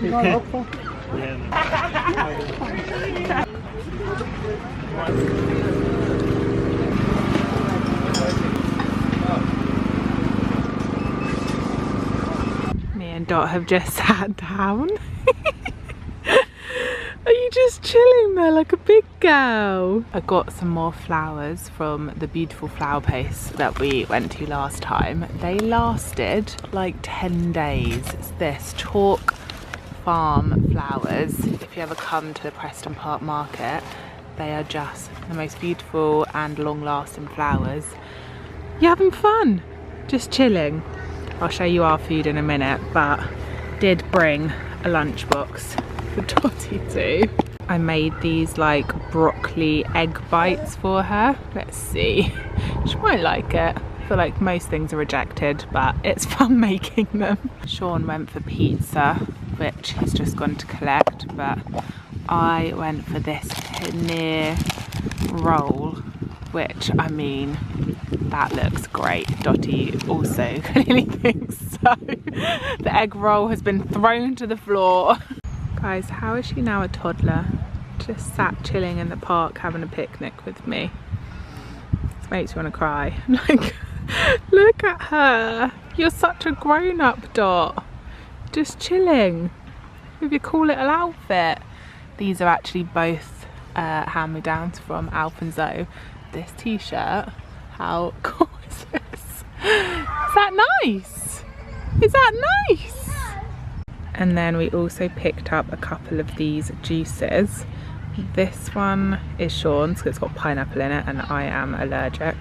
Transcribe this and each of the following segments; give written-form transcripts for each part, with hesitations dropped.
Me and Dot have just sat down. Are you just chilling there like a big girl? I got some more flowers from the beautiful flower place that we went to last time. They lasted like 10 days. It's this Chalk Farm flowers. If you ever come to the Preston Park Market, they are just the most beautiful and long-lasting flowers. You having fun? Just chilling. I'll show you our food in a minute, but did bring a lunchbox for Dottie too. I made these like broccoli egg bites for her. Let's see. She might like it. I feel like most things are rejected, but it's fun making them. Sean went for pizza, which he's just gone to collect, but I went for this paneer roll, which, I mean, that looks great. Dottie also clearly thinks so. The egg roll has been thrown to the floor. Guys, how is she now a toddler? Just sat chilling in the park having a picnic with me. This makes me want to cry. Like, look at her. You're such a grown-up, Dot. Just chilling with your cool little outfit. These are actually both hand-me-downs from Alf and Zoe. This t-shirt, how cool is this? Is that nice? Is that nice? And then we also picked up a couple of these juices. This one is Sean's because it's got pineapple in it and I am allergic.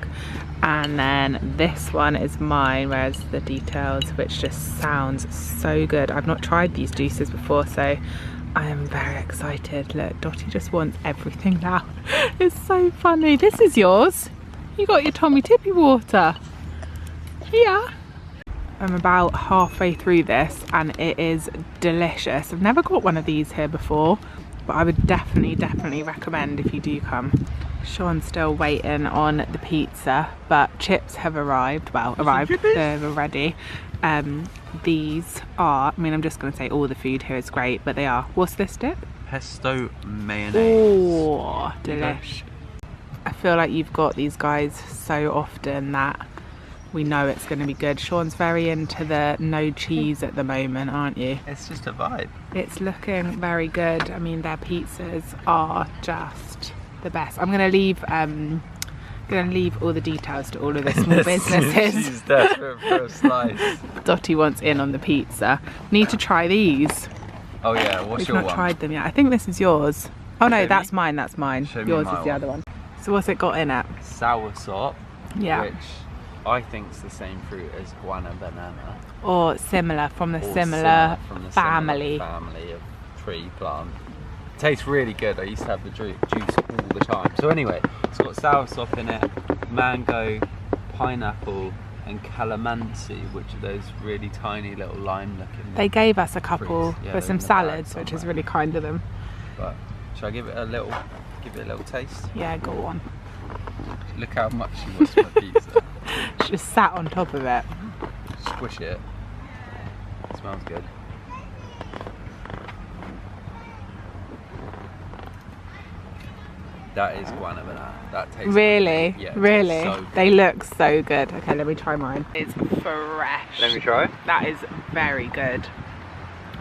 And then this one is mine, whereas the details, which just sounds so good. I've not tried these juices before, so I am very excited. Look, Dottie just wants everything now. It's so funny. This is yours. You got your Tommy Tippy water. Yeah. I'm about halfway through this and it is delicious. I've never got one of these here before, but I would definitely recommend if you do come. Sean's still waiting on the pizza, but chips have arrived. Well, they're ready. These are, I mean, I'm just going to say all the food here is great, but they are, what's this dip? Pesto mayonnaise. Oh, delish. I feel like you've got these guys so often that we know it's going to be good. Sean's very into the no cheese at the moment, aren't you? It's just a vibe. It's looking very good. I mean, their pizzas are just the best. I'm going to leave all the details to all of the small businesses. She's desperate for a slice. Dottie wants in on the pizza. Need to try these. Oh yeah, what's your one? We've not tried them yet. I think this is yours. Oh no, that's mine, that's mine. Show me yours my is the other one. So what's it got in it? Soursop, yeah, which I think's the same fruit as guana banana. Or similar, from the similar family of tree plant. Tastes really good. I used to have the juice all the time. So anyway, it's got soursop in it, mango, pineapple and calamansi, which are those really tiny little lime looking. They gave us a couple yeah, for some salads, which is really kind of them. But shall I give it a little taste? Yeah, go on. Look how much she wants for pizza. She just sat on top of it. Squish it. It smells good. That is guana banana. That tastes really, good. Yeah, really. So they look so good. Okay, let me try mine. It's fresh. Let me try. That is very good.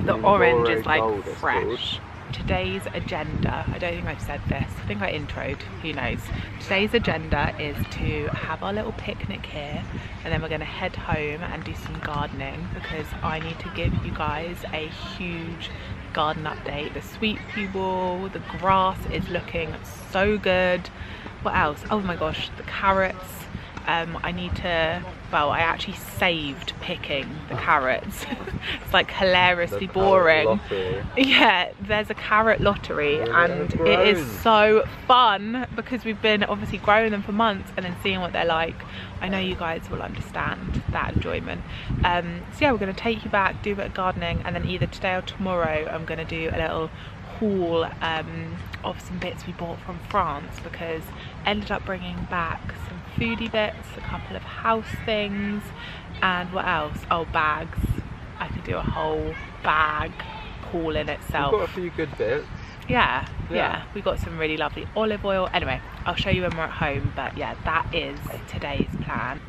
The orange is like fresh. Today's agenda, I don't think I've said this, I think I introed, who knows. Today's agenda is to have our little picnic here and then we're going to head home and do some gardening because I need to give you guys a huge garden update. The sweet pea wall, the grass is looking so good. What else? Oh my gosh, the carrots. I need to, well, I actually saved picking the carrots. It's like hilariously boring. Yeah, there's a carrot lottery and it is so fun because we've been obviously growing them for months and then seeing what they're like. I know you guys will understand that enjoyment. So yeah, we're going to take you back, do a bit of gardening, and then either today or tomorrow I'm going to do a little haul of some bits we bought from France because ended up bringing back some foodie bits, a couple of house things, and what else? Oh, bags. I could do a whole bag haul in itself. We've got a few good bits. Yeah, we got some really lovely olive oil. Anyway, I'll show you when we're at home, but yeah, that is today's plan.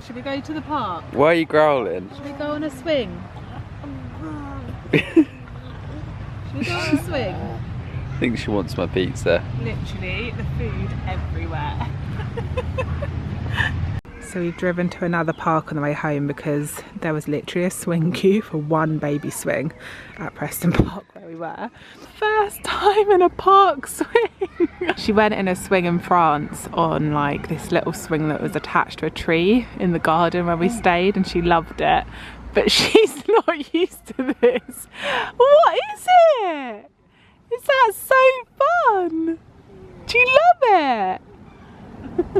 Should we go to the park? Why are you growling? Should we go on a swing? Should we go on a swing? I think she wants my pizza. Literally, the food everywhere. So we've driven to another park on the way home because there was literally a swing queue for one baby swing at Preston Park where we were. First time in a park swing. She went in a swing in France on like this little swing that was attached to a tree in the garden where we stayed, and she loved it. But she's not used to this. What is it? Is that so fun? Do you love it?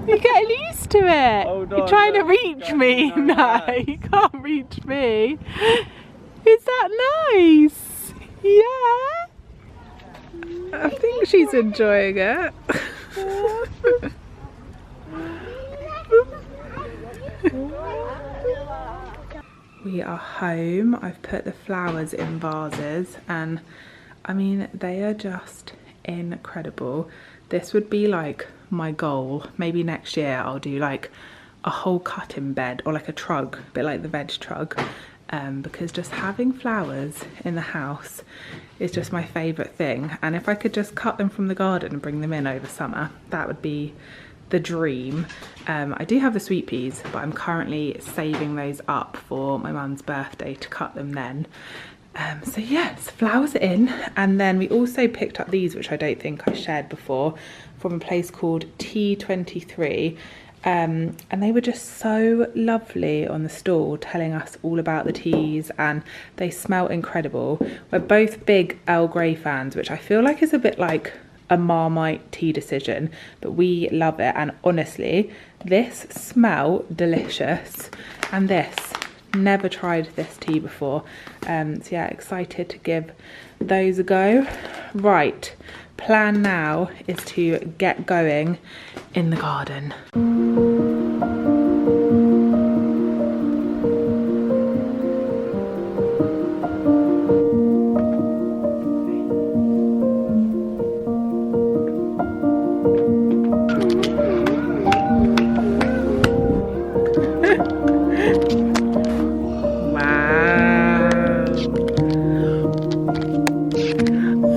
You're getting used to it. Hold You're on, trying to look, reach me. no, No, you can't reach me. Is that nice? Yeah. I think she's enjoying it. We are home. I've put the flowers in vases and I mean they are just incredible. This would be like my goal. Maybe next year I'll do like a whole cutting bed or like a trug, a bit like the veg trug, because just having flowers in the house is just my favourite thing. And if I could just cut them from the garden and bring them in over summer, that would be the dream. I do have the sweet peas, but I'm currently saving those up for my mum's birthday to cut them then. So yes, flowers are in. And then we also picked up these, which I don't think I shared before, from a place called T23. And they were just so lovely on the stall, telling us all about the teas, and they smell incredible. We're both big Earl Grey fans, which I feel like is a bit like a Marmite tea decision, but we love it. And honestly, this smell delicious, and this, never tried this tea before. So yeah, excited to give those a go. Right, plan now is to get going in the garden.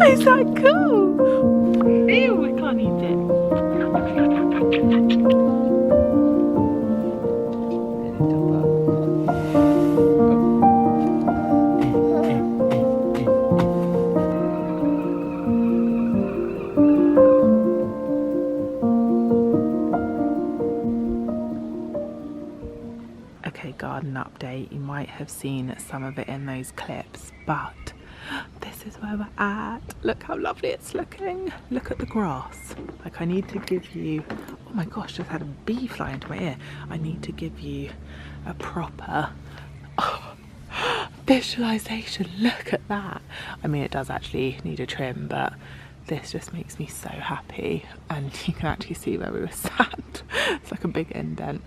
Is that cool? Ew, we can't eat it. Okay, garden update. You might have seen some of it in those clips, but this is where we're at. Look how lovely it's looking. Look at the grass. Like, I need to give you, oh my gosh, just had a bee fly into my ear. I need to give you a proper visualization. Look at that. I mean, it does actually need a trim, but this just makes me so happy. And you can actually see where we were sat. It's like a big indent.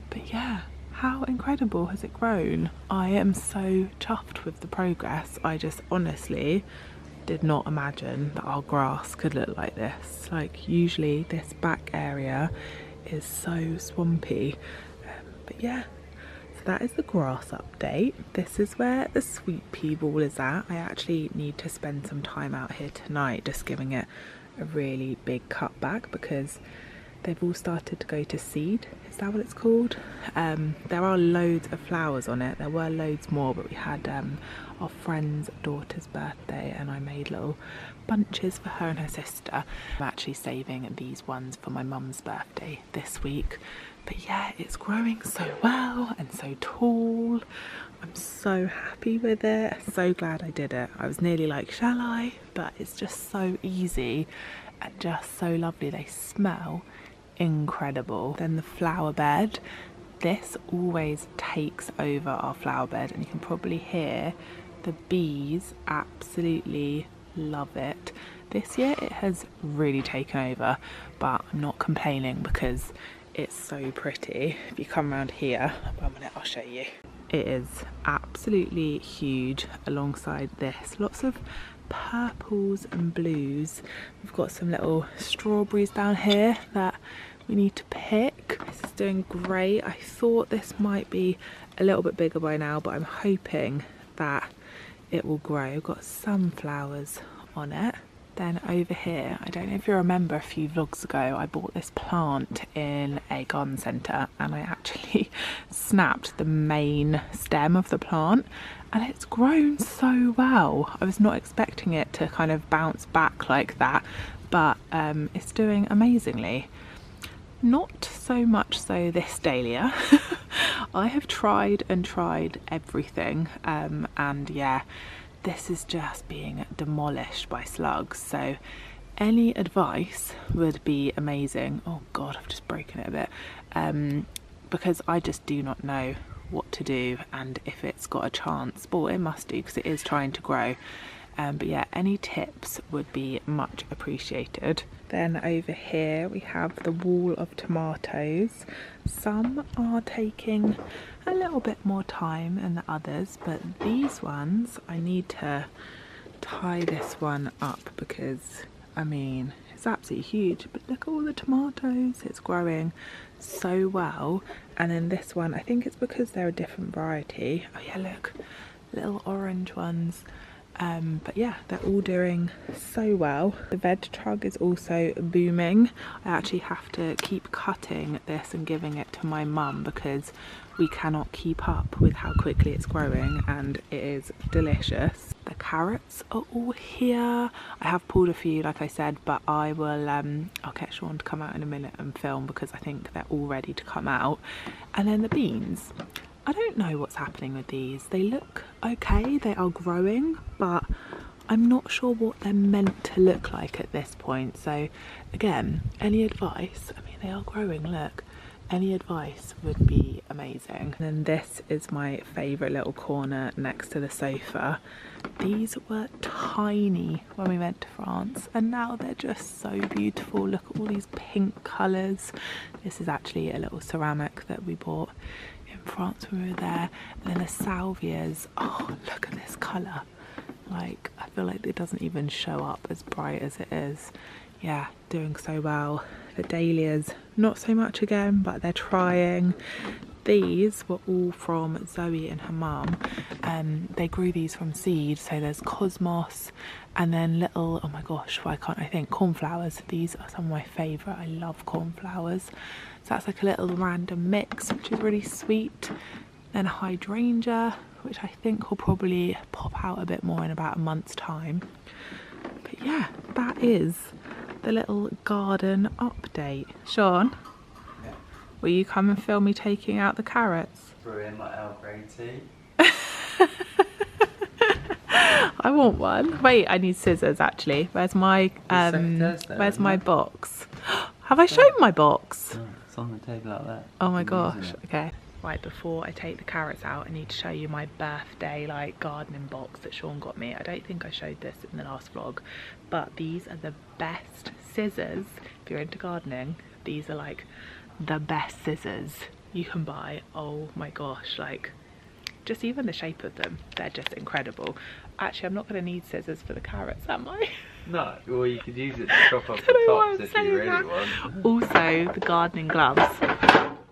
But yeah, how incredible has it grown? I am so chuffed with the progress. I just honestly did not imagine that our grass could look like this. Like, usually this back area is so swampy. But yeah, so that is the grass update. This is where the sweet pea ball is at. I actually need to spend some time out here tonight just giving it a really big cut back because they've all started to go to seed. Is that what it's called? There are loads of flowers on it. There were loads more, but we had our friend's daughter's birthday and I made little bunches for her and her sister. I'm actually saving these ones for my mum's birthday this week. But yeah, it's growing so well and so tall. I'm so happy with it. So glad I did it. I was nearly like, shall I? But it's just so easy and just so lovely. They smell incredible. Then the flower bed, this always takes over our flower bed, and you can probably hear the bees absolutely love it. This year it has really taken over, but I'm not complaining because it's so pretty. If you come around here, one minute, I'll show you. It is absolutely huge alongside this. Lots of purples and blues. We've got some little strawberries down here that we need to pick. This is doing great. I thought this might be a little bit bigger by now, but I'm hoping that it will grow. We've got some flowers on it. Then over here, I don't know if you remember a few vlogs ago, I bought this plant in a garden centre and I actually snapped the main stem of the plant and it's grown so well. I was not expecting it to kind of bounce back like that, but it's doing amazingly. Not so much so this dahlia. I have tried and tried everything and yeah, this is just being demolished by slugs, so any advice would be amazing. Oh god, I've just broken it a bit, because I just do not know what to do and if it's got a chance. Well, it must do because it is trying to grow, but yeah, any tips would be much appreciated. Then over here we have the wall of tomatoes. Some are taking a little bit more time than the others, but these ones I need to tie this one up because I mean it's absolutely huge, but look at all the tomatoes, it's growing so well. And then this one, I think it's because they're a different variety. Oh yeah, look, little orange ones. But yeah, they're all doing so well. The veg trug is also booming. I actually have to keep cutting this and giving it to my mum because we cannot keep up with how quickly it's growing, and it is delicious. The carrots are all here. I have pulled a few, like I said, but I will I'll get Sean to come out in a minute and film because I think they're all ready to come out. And then the beans, I don't know what's happening with these. They look okay, they are growing, but I'm not sure what they're meant to look like at this point. So again, any advice? I mean, they are growing, look. Any advice would be amazing. And then this is my favourite little corner next to the sofa. These were tiny when we went to France and now they're just so beautiful. Look at all these pink colours. This is actually a little ceramic that we bought in France when we were there. And then the salvias, oh look at this colour. Like, I feel like it doesn't even show up as bright as it is. Yeah, doing so well. The dahlias, not so much again, but they're trying. These were all from Zoe and her mum. They grew these from seed, so there's cosmos and then little, oh my gosh, why can't I think, cornflowers. These are some of my favourite. I love cornflowers. So that's like a little random mix, which is really sweet. Then hydrangea, which I think will probably pop out a bit more in about a month's time. But yeah, that is the little garden update. Sean, yeah. Will you come and film me taking out the carrots? Throw in like Earl Grey tea. I want one. Wait, I need scissors actually. Where's my where's my box? Have I shown my box? No, it's on the table like that. Oh my gosh. Okay. Right, before I take the carrots out, I need to show you my birthday like gardening box that Sean got me. I don't think I showed this in the last vlog, but these are the best scissors. If you're into gardening, these are like the best scissors you can buy. Oh my gosh, like just even the shape of them, they're just incredible. Actually, I'm not going to need scissors for the carrots, am I? No, well you could use it to chop off the tops if you really want. Also, the gardening gloves.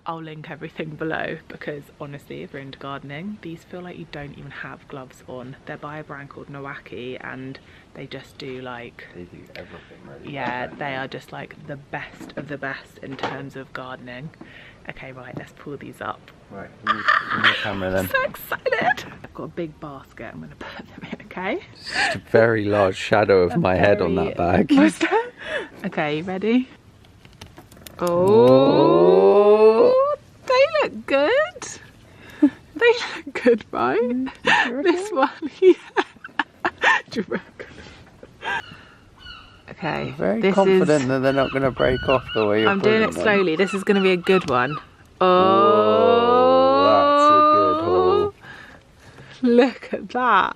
I'll link everything below because honestly, if you're into gardening, these feel like you don't even have gloves on. They're by a brand called Nought and they just do like... They do everything really. Yeah, they are just like the best of the best in terms of gardening. Okay, right, let's pull these up. Right, give me the camera then. I'm so excited! I've got a big basket, I'm going to put them in, okay? Just a very large shadow of my head on that bag. What's that? Okay, ready? Oh, they look good. They look good, right? This one, yeah. Do you reckon? Okay. I'm very confident that they're not going to break off the way you're I'm doing it slowly. This is going to be a good one. Oh, that's a good haul. Look at that.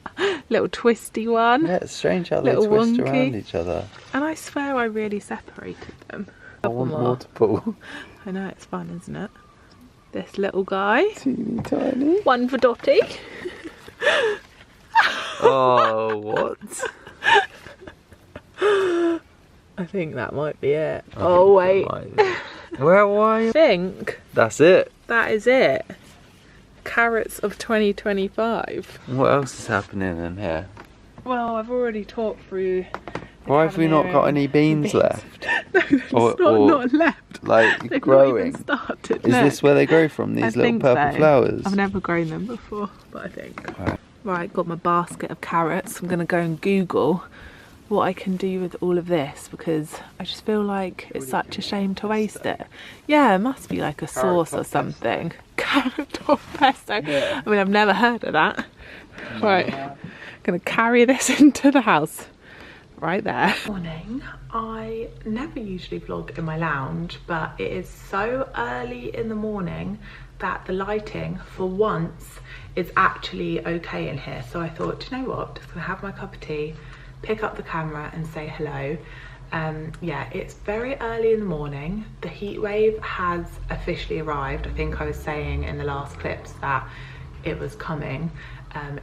Little twisty one. Yeah, it's strange how they Little twist wonky. around each other. And I swear I really separated them. I want multiple. I know, it's fun, isn't it? This little guy. Teeny tiny. One for Dotty. Oh, what? I think that might be it. Oh, wait. Where are you? I think That's it. that is it. Carrots of 2025. What else is happening in here? Well, I've already talked through. Why have we not got any beans left? No, there's Or not left. Like They've growing? not even started. Is this where they grow from? These little think purple so. flowers? I've never grown them before, but I think. Right. Right, got my basket of carrots. I'm going to go and Google what I can do with all of this because I just feel like it's such a shame to waste it. Yeah, it must be like a sauce or something. Carrot top pesto. Yeah. I mean, I've never heard of that. Right, going to carry this into the house. Right there. Morning. I never usually vlog in my lounge, but it is so early in the morning that the lighting, for once, is actually okay in here. So I thought, do you know what? Just gonna have my cup of tea, pick up the camera and say hello. Yeah, it's very early in the morning. The heat wave has officially arrived. I think I was saying in the last clips that it was coming.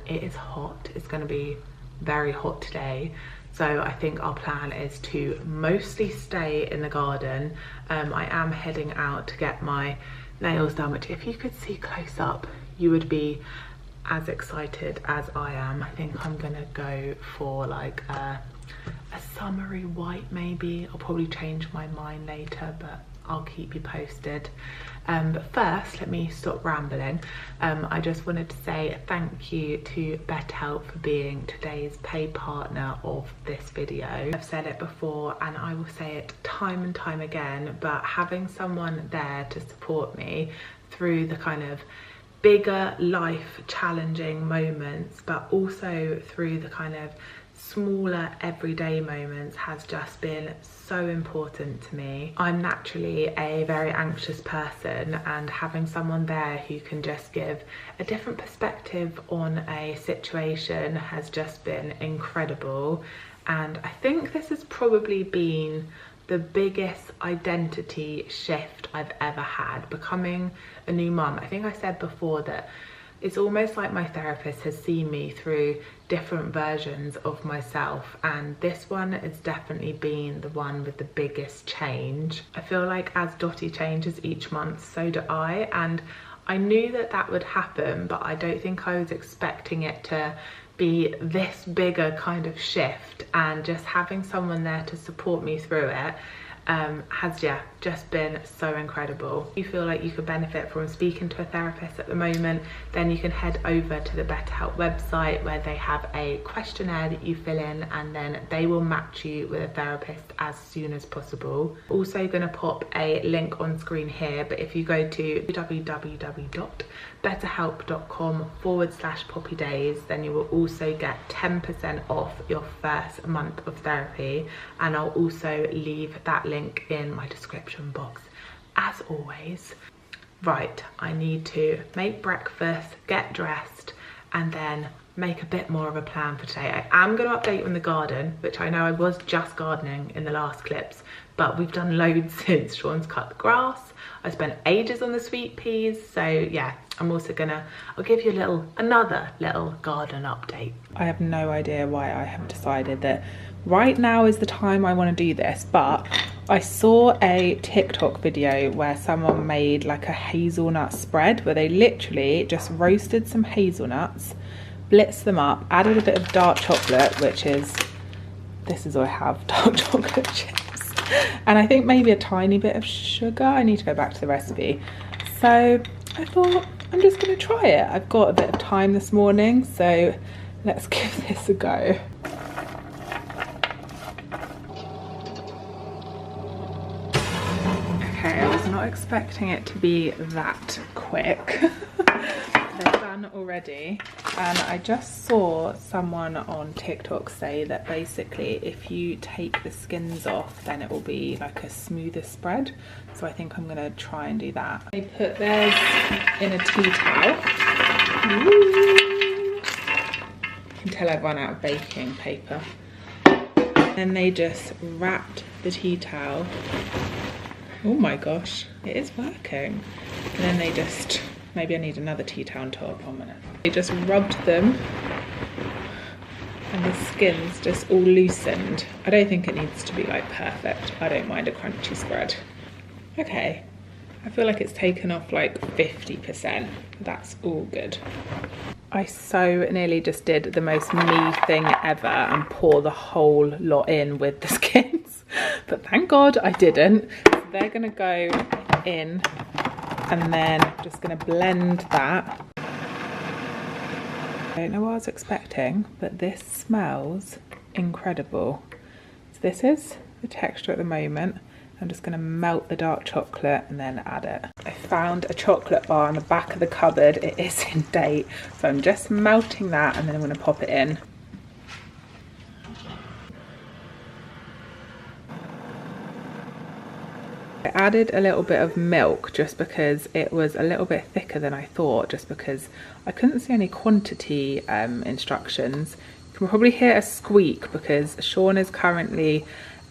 It is hot. It's gonna be very hot today. So I think our plan is to mostly stay in the garden. I am heading out to get my nails done, which if you could see close up, you would be as excited as I am. I think I'm gonna go for like a summery white maybe. I'll probably change my mind later, but I'll keep you posted. But first, let me stop rambling. I just wanted to say thank you to BetterHelp for being today's paid partner of this video. I've said it before and I will say it time and time again, but having someone there to support me through the kind of bigger life challenging moments, but also through the kind of smaller everyday moments has just been so important to me. I'm naturally a very anxious person, and having someone there who can just give a different perspective on a situation has just been incredible. And I think this has probably been the biggest identity shift I've ever had, becoming a new mum. I think I said before that it's almost like my therapist has seen me through different versions of myself, and this one has definitely been the one with the biggest change. I feel like as Dotty changes each month, so do I, and I knew that that would happen, but I don't think I was expecting it to be this bigger kind of shift, and just having someone there to support me through it has just been so incredible. If you feel like you could benefit from speaking to a therapist at the moment, then you can head over to the BetterHelp website where they have a questionnaire that you fill in, and then they will match you with a therapist as soon as possible. Also going to pop a link on screen here, but if you go to www.betterhelp.com/poppydeyes, then you will also get 10% off your first month of therapy, and I'll also leave that link in my description box as always. Right, I need to make breakfast, get dressed, and then make a bit more of a plan for today. I am going to update you on the garden, which I know I was just gardening in the last clips, but we've done loads since. Sean's cut the grass. I spent ages on the sweet peas, so yeah, I'm also I'll give you another little garden update. I have no idea why I have decided that right now is the time I want to do this, but I saw a TikTok video where someone made like a hazelnut spread where they literally just roasted some hazelnuts, blitzed them up, added a bit of dark chocolate, this is what I have, dark chocolate chips, and I think maybe a tiny bit of sugar. I need to go back to the recipe. So I thought I'm just going to try it. I've got a bit of time this morning, so let's give this a go. Okay, I was not expecting it to be that quick. They're done already, and I just saw someone on TikTok say that basically if you take the skins off then it will be like a smoother spread, so I think I'm gonna try and do that. They put theirs in a tea towel. Ooh. until I've run out of baking paper. Then they just wrapped the tea towel. Oh my gosh, it is working. And then they just, maybe I need another tea towel on top, 1 minute. They just rubbed them and the skin's just all loosened. I don't think it needs to be like perfect. I don't mind a crunchy spread. Okay, I feel like it's taken off like 50%. That's all good. I so nearly just did the most me thing ever and pour the whole lot in with the skins, but thank God I didn't. So they're gonna go in and then I'm just gonna blend that. I don't know what I was expecting, but this smells incredible. So this is the texture at the moment. I'm just going to melt the dark chocolate and then add it. I found a chocolate bar on the back of the cupboard. It is in date, so I'm just melting that and then I'm going to pop it in. I added a little bit of milk just because it was a little bit thicker than I thought, just because I couldn't see any quantity instructions. You can probably hear a squeak because Sean is currently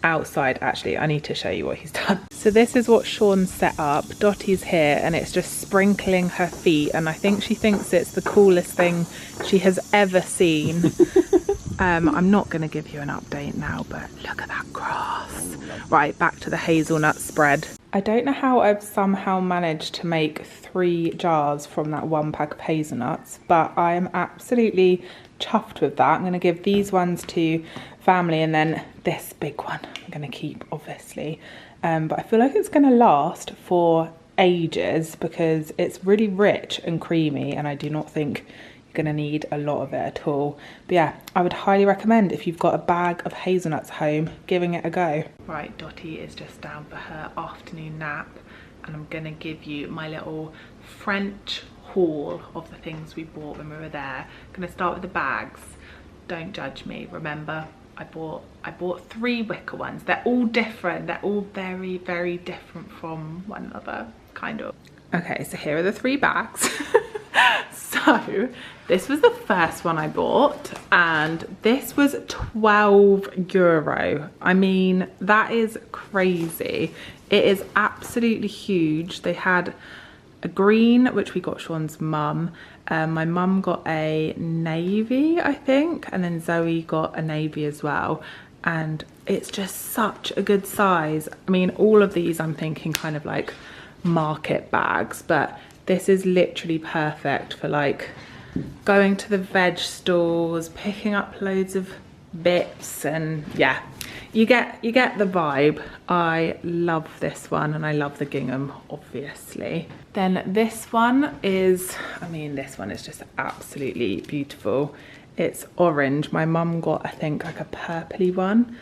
outside. Actually, I need to show you what he's done. So this is what Sean set up. Dottie's here and it's just sprinkling her feet, and I think she thinks it's the coolest thing she has ever seen. I'm not going to give you an update now, but look at that grass. Right, back to the hazelnut spread. I don't know how I've somehow managed to make 3 jars from that 1 pack of hazelnuts, but I am absolutely chuffed with that. I'm going to give these ones to family and then this big one I'm going to keep, obviously. But I feel like it's going to last for ages because it's really rich and creamy, and I do not think you're going to need a lot of it at all. But yeah, I would highly recommend, if you've got a bag of hazelnuts home, giving it a go. Right, Dottie is just down for her afternoon nap, and I'm going to give you my little French haul of the things we bought when we were there. I'm going to start with the bags. Don't judge me, remember I bought 3 wicker ones. They're all different. They're all very, very different from one another, kind of. Okay, so here are the 3 bags. So this was the first one I bought, and this was €12. I mean, that is crazy. It is absolutely huge. They had a green, which we got Sean's mum. My mum got a navy, I think, and then Zoe got a navy as well. And it's just such a good size. I mean, all of these I'm thinking kind of like market bags, but this is literally perfect for like going to the veg stores, picking up loads of bits, and yeah, you get the vibe. I love this one, and I love the gingham, obviously. Then this one is, I mean, this one is just absolutely beautiful. It's orange. My mum got, I think, like a purpley one,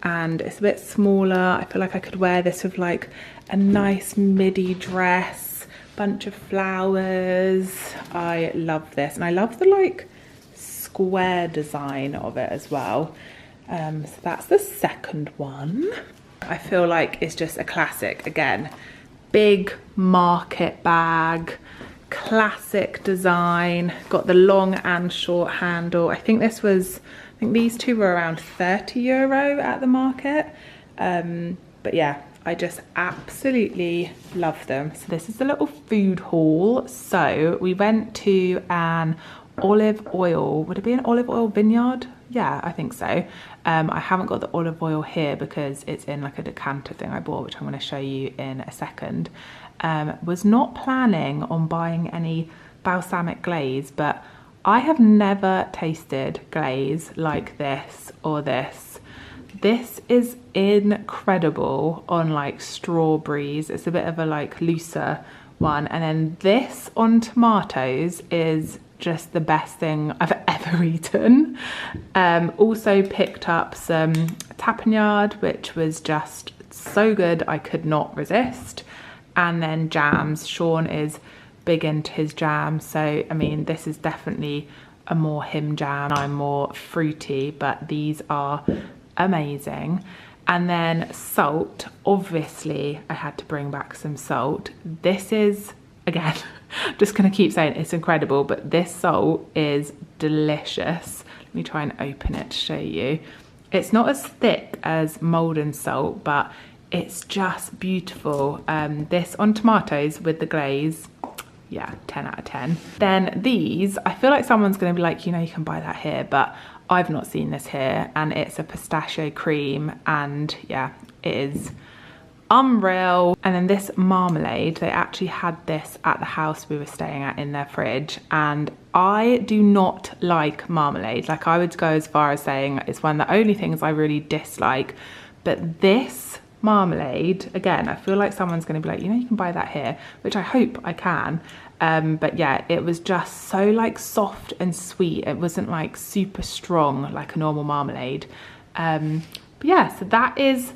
and it's a bit smaller. I feel like I could wear this with like a nice midi dress, bunch of flowers. I love this, and I love the like square design of it as well. So that's the second one. I feel like it's just a classic. Again, big market bag, classic design, got the long and short handle. I think these 2 were around €30 at the market. But yeah, I just absolutely love them. So this is the little food haul. So we went to an olive oil, would it be an olive oil vineyard? Yeah, I think so. I haven't got the olive oil here because it's in like a decanter thing I bought, which I'm going to show you in a second. Was not planning on buying any balsamic glaze, but I have never tasted glaze like this or this. This is incredible on like strawberries. It's a bit of a like looser one, and then this on tomatoes is just the best thing I've ever eaten. Also picked up some tapenade, which was just so good I could not resist. And then jams. Sean is big into his jam, so I mean, this is definitely a more him jam. I'm more fruity, but these are amazing. And then salt, obviously I had to bring back some salt. This is, again, just gonna keep saying it's incredible, but this salt is delicious. Let me try and open it to show you. It's not as thick as Maldon salt, but it's just beautiful. This on tomatoes with the glaze, yeah, 10 out of 10. Then these, I feel like someone's gonna be like, you know, you can buy that here, but I've not seen this here, and it's a pistachio cream, and yeah, it is unreal. And then this marmalade, they actually had this at the house we were staying at in their fridge, and I do not like marmalade. Like, I would go as far as saying it's one of the only things I really dislike, but this marmalade, again, I feel like someone's going to be like, you know, you can buy that here, which I hope I can. But yeah, it was just so like soft and sweet. It wasn't like super strong like a normal marmalade. But yeah, so that is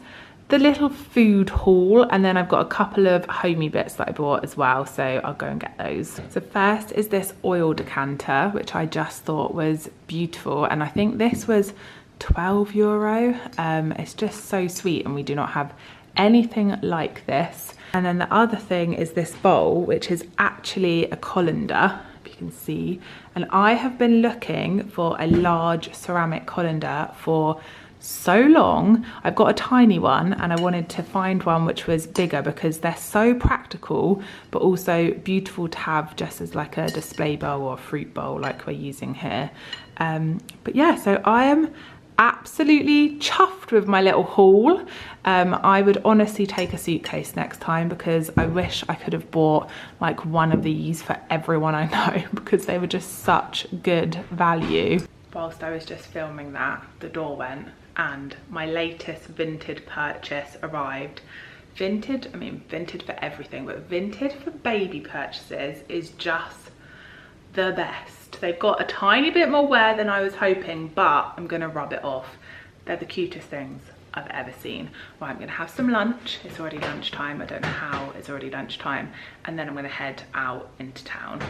the little food haul, and then I've got a couple of homey bits that I bought as well, so I'll go and get those. So first is this oil decanter, which I just thought was beautiful, and I think this was €12. It's just so sweet, and we do not have anything like this. And then the other thing is this bowl, which is actually a colander, if you can see, and I have been looking for a large ceramic colander for so long. I've got a tiny one, and I wanted to find one which was bigger because they're so practical, but also beautiful to have just as like a display bowl or a fruit bowl like we're using here. But yeah, so I am absolutely chuffed with my little haul. I would honestly take a suitcase next time, because I wish I could have bought like one of these for everyone I know, because they were just such good value. Whilst I was just filming that, the door went, and my latest Vinted purchase arrived. Vinted, I mean Vinted for everything, but Vinted for baby purchases is just the best. They've got a tiny bit more wear than I was hoping, but I'm gonna rub it off. They're the cutest things I've ever seen. Right, I'm gonna have some lunch. It's already lunchtime. I don't know how it's already lunchtime. And then I'm gonna head out into town.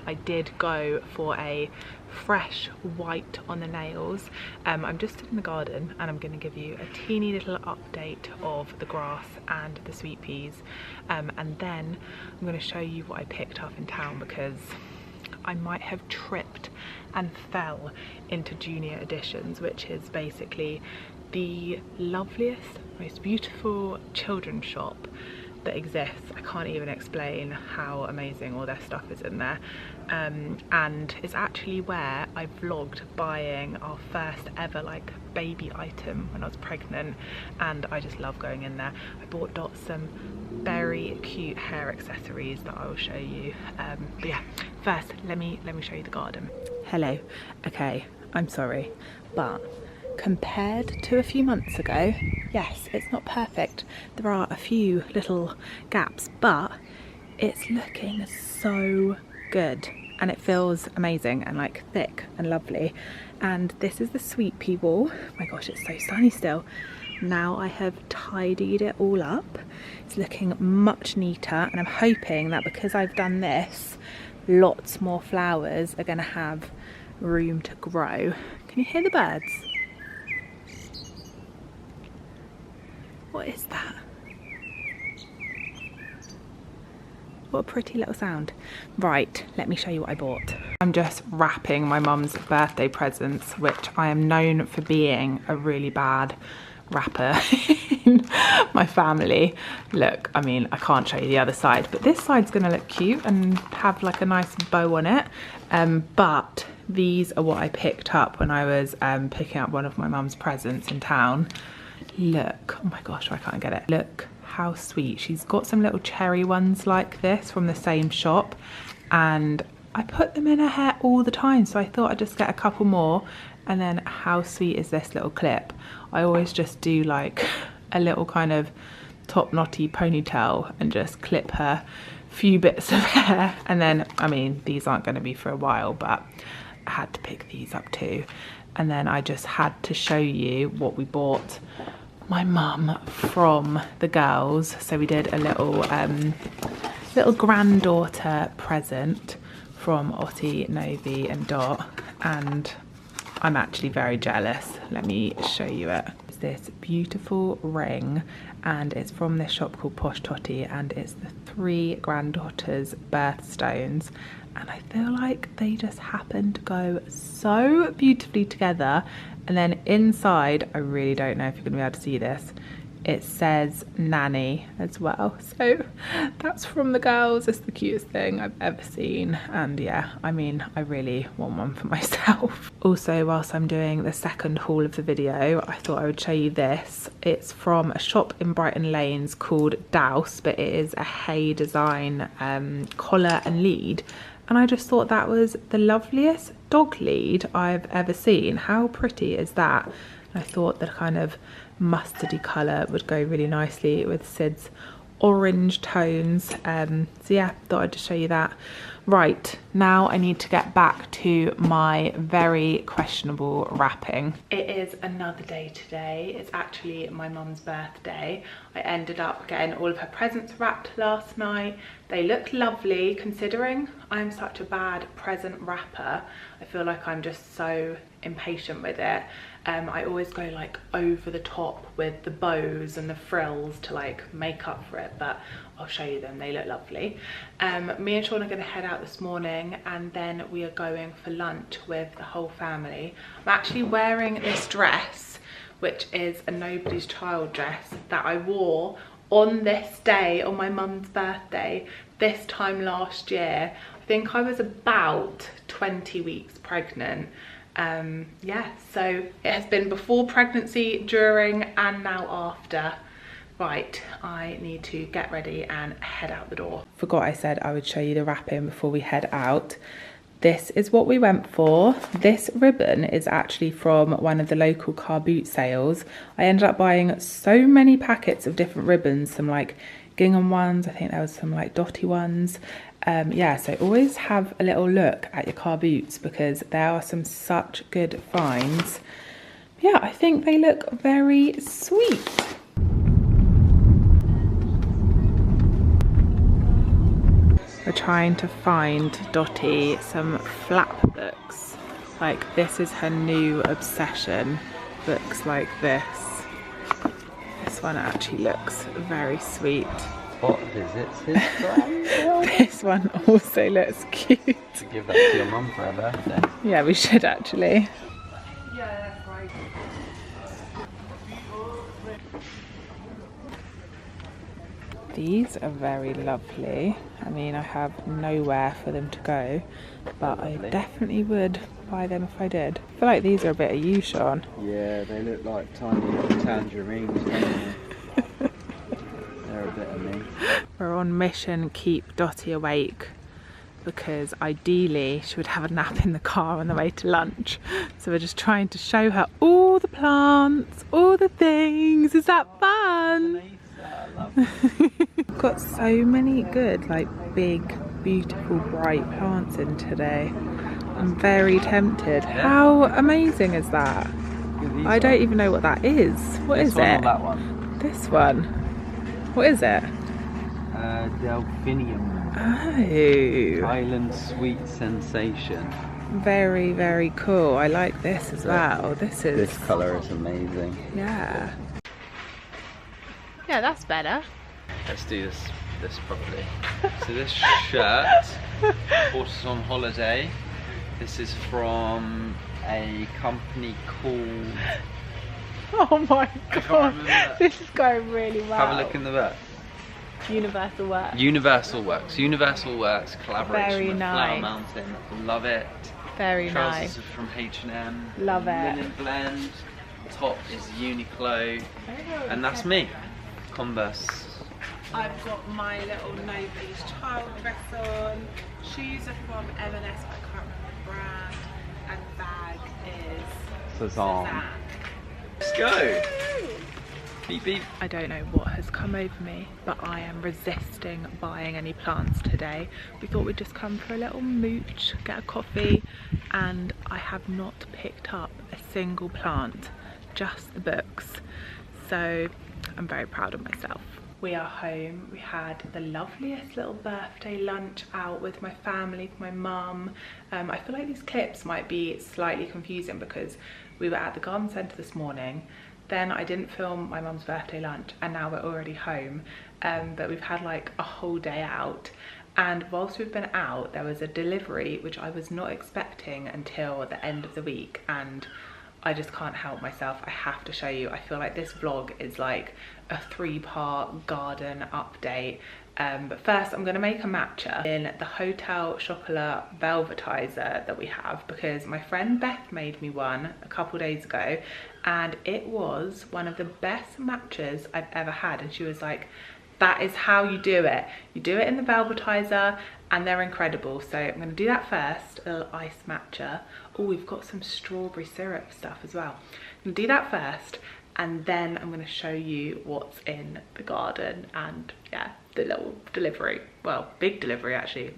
I did go for a fresh white on the nails. I'm just in the garden, and I'm going to give you a teeny little update of the grass and the sweet peas, and then I'm going to show you what I picked up in town, because I might have tripped and fell into Junior Editions, which is basically the loveliest, most beautiful children's shop that exists. I can't even explain how amazing all their stuff is in there, and it's actually where I vlogged buying our first ever like baby item when I was pregnant, and I just love going in there. I bought Dot some very cute hair accessories that I will show you, but yeah, first let me show you the garden. Hello. Okay, I'm sorry, but compared to a few months ago, yes, it's not perfect. There are a few little gaps, but it's looking so good, and it feels amazing and like thick and lovely. And this is the sweet pea wall. Oh my gosh, it's so sunny still. Now I have tidied it all up. It's looking much neater, and I'm hoping that because I've done this, lots more flowers are going to have room to grow. Can you hear the birds? What is that? What a pretty little sound. Right, let me show you what I bought. I'm just wrapping my mum's birthday presents, which I am known for being a really bad wrapper in my family. Look, I mean, I can't show you the other side, but this side's gonna look cute and have like a nice bow on it. But these are what I picked up when I was picking up one of my mum's presents in town. Look, oh my gosh, I can't get it. Look how sweet. She's got some little cherry ones like this from the same shop, and I put them in her hair all the time, so I thought I'd just get a couple more And then how sweet is this little clip? I always just do like a little kind of top knotty ponytail and just clip her few bits of hair. And then, I mean, these aren't going to be for a while, but I had to pick these up too. And then I just had to show you what we bought my mum from the girls. So we did a little little granddaughter present from Ottie, Novi and Dot, and I'm actually very jealous. Let me show you it. It's this beautiful ring, and it's from this shop called Posh Totty, and it's the 3 granddaughters' birthstones, and I feel like they just happen to go so beautifully together. And then inside, I really don't know if you're gonna be able to see this, it says nanny as well. So that's from the girls. It's the cutest thing I've ever seen. And yeah, I mean, I really want one for myself. Also, whilst I'm doing the second haul of the video, I thought I would show you this. It's from a shop in Brighton Lanes called Deyes, but it is a Hiii design collar and lead. And I just thought that was the loveliest dog lead I've ever seen. How pretty is that? And I thought the kind of mustardy colour would go really nicely with Sid's orange tones. So yeah, thought I'd just show you that. Right, now I need to get back to my very questionable wrapping. It is another day today. It's actually my mum's birthday. I ended up getting all of her presents wrapped last night. They look lovely considering I'm such a bad present wrapper. I feel like I'm just so impatient with it. I always go like over the top with the bows and the frills to like make up for it, but I'll show you them. They look lovely. Me and Sean are going to head out this morning, and then we are going for lunch with the whole family. I'm actually wearing this dress, which is a Nobody's Child dress that I wore on this day, on my mum's birthday, this time last year. I think I was about 20 weeks pregnant. Yeah, so it has been before pregnancy, during, and now after. Right, I need to get ready and head out the door. Forgot I said I would show you the wrapping before we head out. This is what we went for. This ribbon is actually from one of the local car boot sales. I ended up buying so many packets of different ribbons, some like gingham ones, I think there was some like dotty ones. Yeah, so always have a little look at your car boots because there are some such good finds. Yeah, I think they look very sweet. We're trying to find Dottie some flap books. Like, this is her new obsession. Books like this. This one actually looks very sweet. What visits his friend? This one also looks cute. Give that to your mum for her birthday. Yeah, we should actually. Yeah, that's right. These are very lovely. I mean, I have nowhere for them to go, but I definitely would buy them if I did. I feel like these are a bit of you, Sean. Yeah, they look like tiny little tangerines, don't they? They're a bit of me. We're on mission, keep Dottie awake, because ideally she would have a nap in the car on the way to lunch. So we're just trying to show her all the plants, all the things. Is that fun? Got so many good, like big, beautiful, bright plants in today. I'm very tempted. How amazing is that? I don't even know what that is. What is it? This one or that one? This one. What is it? Delphinium. Oh. Island Sweet Sensation. Very, very cool. I like this as well. This colour is amazing. Yeah. Yeah, that's better. Let's do this properly. So this shirt, bought us on holiday. This is from a company called... Oh my god, this is going really well. Have a look in the back. Universal Works. Universal Works. Universal Works collaboration Very with nice. Flower Mountain. Love it. Very Trousers nice. are from H&M. Love it. Linen blend. Top is Uniqlo. And that's me. Converse. I've got my little Nobody's Child dress on. Shoes are from M&S, but I can't remember the brand. And the bag is Sazam. Let's go. Beep beep. I don't know what has come over me, but I am resisting buying any plants today. We thought we'd just come for a little mooch, get a coffee, and I have not picked up a single plant, just the books. So I'm very proud of myself. We are home. We had the loveliest little birthday lunch out with my family, my mum. I feel like these clips might be slightly confusing because we were at the garden centre this morning, then I didn't film my mum's birthday lunch, and now we're already home. But we've had like a whole day out, and whilst we've been out there was a delivery which I was not expecting until the end of the week, and I just can't help myself. I have to show you. I feel like this vlog is like a 3-part garden update. But first I'm gonna make a matcha in the Hotel Chocolat Velvetizer that we have, because my friend Beth made me one a couple days ago, and it was one of the best matchas I've ever had. And she was like, that is how you do it. You do it in the Velvetizer, and they're incredible. So I'm gonna do that first, a little ice matcha. Oh, we've got some strawberry syrup stuff as well. I'm gonna do that first, and then I'm gonna show you what's in the garden, and yeah, the little delivery. Well, big delivery actually.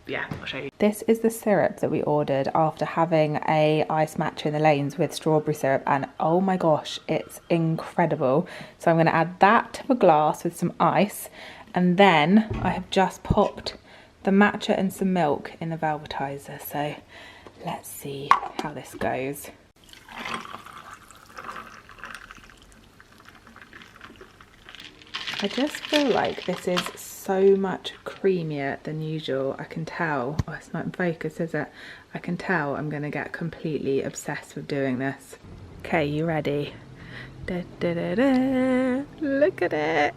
Yeah, I'll show you. This is the syrup that we ordered after having a ice matcha in the lanes with strawberry syrup, and oh my gosh, it's incredible. So I'm gonna add that to a glass with some ice, and then I have just popped the matcha and some milk in the Velvetizer. So let's see how this goes. I just feel like this is so much creamier than usual. I can tell. Oh, it's not in focus, is it? I can tell I'm going to get completely obsessed with doing this. Okay, you ready? Da, da, da, da. Look at it.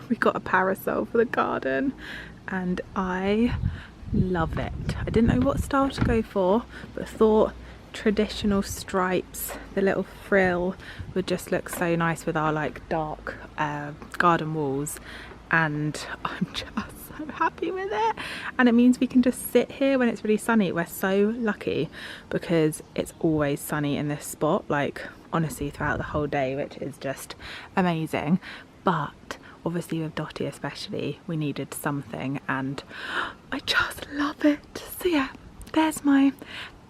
We got a parasol for the garden, and I love it. I didn't know what style to go for, but thought traditional stripes, the little frill would just look so nice with our like dark garden walls, and I'm just so happy with it. And it means we can just sit here when it's really sunny. We're so lucky because it's always sunny in this spot, like honestly throughout the whole day, which is just amazing. But obviously with Dottie especially, we needed something, and I just love it. So yeah, there's my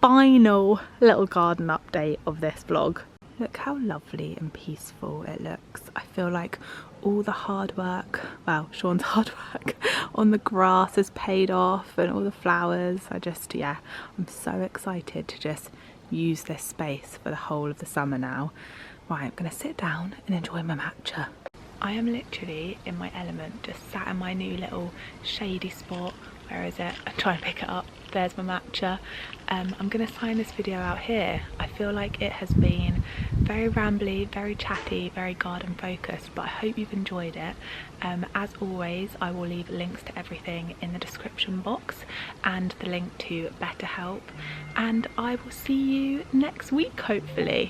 final little garden update of this vlog. Look how lovely and peaceful it looks. I feel like all the hard work, well, Sean's hard work on the grass has paid off, and all the flowers. Yeah, I'm so excited to just use this space for the whole of the summer now. Right, I'm gonna sit down and enjoy my matcha. I am literally in my element, just sat in my new little shady spot. Where is it? I'm trying to pick it up. There's my matcha. I'm gonna sign this video out here. I feel like it has been very rambly, very chatty, very garden focused, but I hope you've enjoyed it. As always, I will leave links to everything in the description box and the link to BetterHelp, and I will see you next week hopefully.